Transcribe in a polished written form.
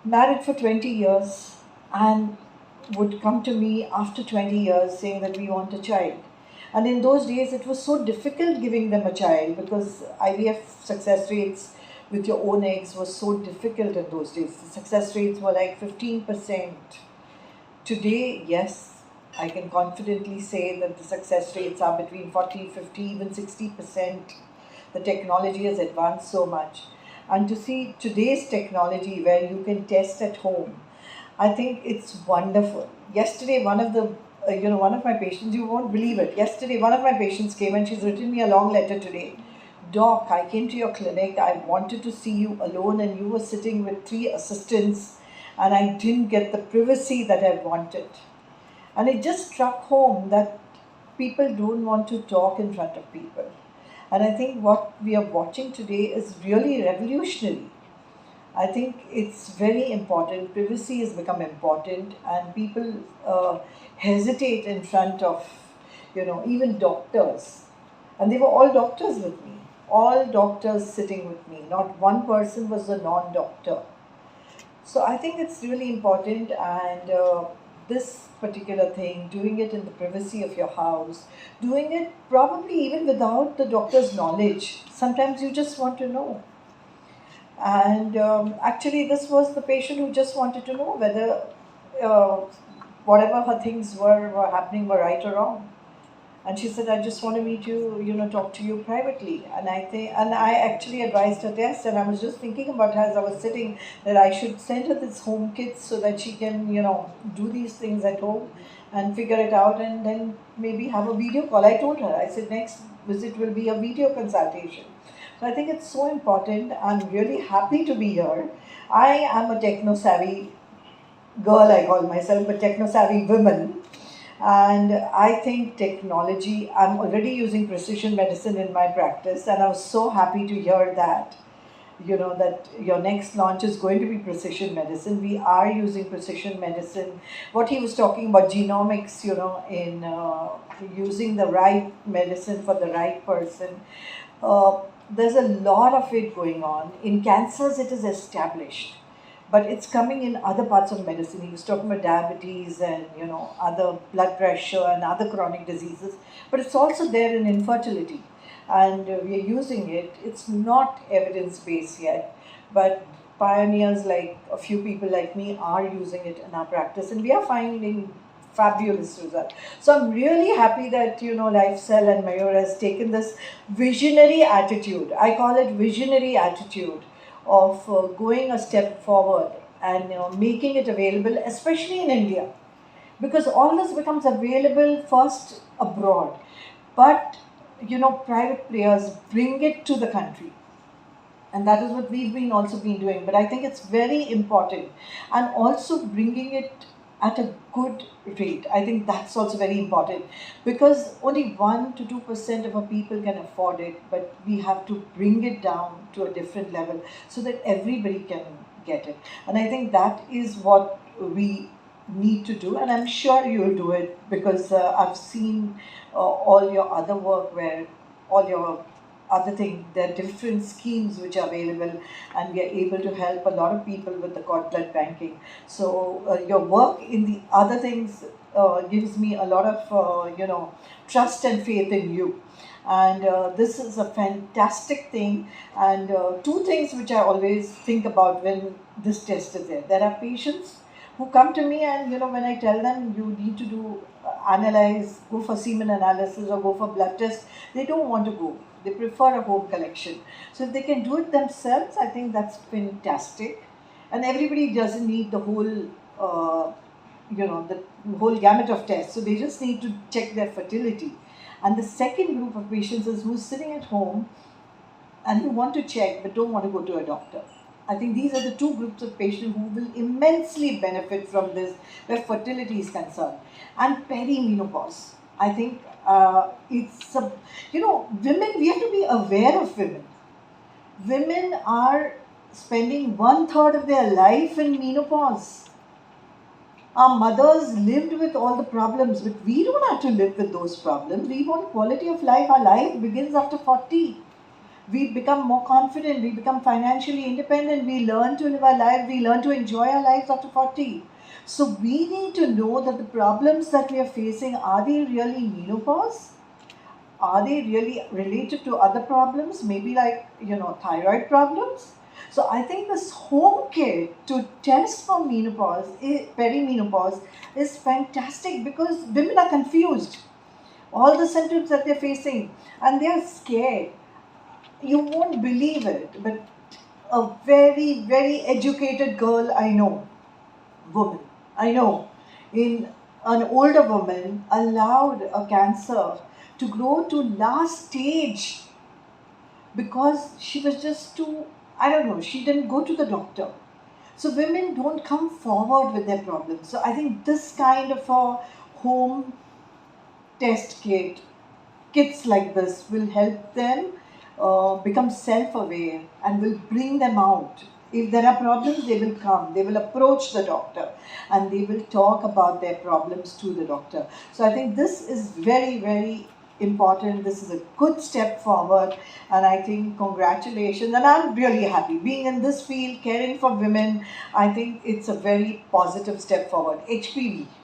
married for 20 years and would come to me after 20 years saying that we want a child. And in those days, it was so difficult giving them a child because IVF success rates with your own eggs was so difficult in those days. The success rates were like 15%. Today, yes, I can confidently say that the success rates are between 40, 50, even 60%. The technology has advanced so much. And to see today's technology where you can test at home, I think it's wonderful. Yesterday, one of my patients, you won't believe it. Yesterday, one of my patients came and she's written me a long letter today. Doc, I came to your clinic. I wanted to see you alone, and you were sitting with 3 assistants, and I didn't get the privacy that I wanted. And it just struck home that people don't want to talk in front of people. And I think what we are watching today is really revolutionary. I think it's very important. Privacy has become important, and people hesitate in front of, even doctors. And they were all doctors with me, all doctors sitting with me. Not one person was a non doctor. So I think it's really important, and this particular thing, doing it in the privacy of your house, doing it probably even without the doctor's knowledge. Sometimes you just want to know. And actually, this was the patient who just wanted to know whether uh, whatever her things were happening were right or wrong. And she said, I just wanted me to, talk to you privately. And I actually advised her test. And I was just thinking about her as I was sitting that I should send her this home kit so that she can, do these things at home and figure it out and then maybe have a video call. I told her, I said, next visit will be a video consultation. So I think it's so important. I'm really happy to be here. I am a techno savvy girl, I call myself, but techno savvy woman. And I think technology, I'm already using precision medicine in my practice, and I was so happy to hear that, that your next launch is going to be precision medicine. We are using precision medicine. What he was talking about, genomics, in using the right medicine for the right person. There's a lot of it going on. In cancers, it is established, but it's coming in other parts of medicine. He was talking about diabetes and other blood pressure and other chronic diseases, but it's also there in infertility, and we are using it. It's not evidence based yet, but pioneers like a few people like me are using it in our practice, and we are finding fabulous result. So I'm really happy that LifeCell and Mayur has taken this visionary attitude. I call it visionary attitude of going a step forward and making it available, especially in India, because all this becomes available first abroad, but private players bring it to the country, and that is what we've been also been doing. But I think it's very important, and also bringing it at a good rate. I think that's also very important, because only 1 to 2% of our people can afford it, but we have to bring it down to a different level so that everybody can get it. And I think that is what we need to do, and I'm sure you'll do it, because I've seen all your other work where all your other thing, there are different schemes which are available, and we are able to help a lot of people with the cord blood banking. So your work in the other things gives me a lot of trust and faith in you. And this is a fantastic thing. And two things which I always think about when this test is there. There are patients who come to me, and when I tell them you need to do analyze, go for semen analysis or go for blood test, they don't want to go. They prefer a home collection. So if they can do it themselves, I think that's fantastic. And everybody doesn't need the whole, the whole gamut of tests. So they just need to check their fertility. And the second group of patients is who's sitting at home and who want to check but don't want to go to a doctor. I think these are the two groups of patients who will immensely benefit from this, where fertility is concerned. And perimenopause. I think it's women, we have to be aware of women. Women are spending 1/3 of their life in menopause. Our mothers lived with all the problems, but we don't have to live with those problems. We want quality of life. Our life begins after 40. we become more confident, we become financially independent, we learn to live our life, we learn to enjoy our lives after 40. So we need to know that the problems that we are facing, are they really menopause? Are they really related to other problems, maybe like, thyroid problems? So I think this home kit to test for menopause, perimenopause, is fantastic because women are confused. All the symptoms that they're facing, and they're scared. You won't believe it, but a very, very educated girl woman I know, in an older woman, allowed a cancer to grow to last stage because she was just too, I don't know, she didn't go to the doctor. So women don't come forward with their problems. So I think this kind of a home test kits like this will help them become self-aware and will bring them out. If there are problems, they will come, they will approach the doctor and they will talk about their problems to the doctor. So I think this is very, very important. This is a good step forward, and I think congratulations. And I'm really happy being in this field, caring for women. I think it's a very positive step forward. HPV.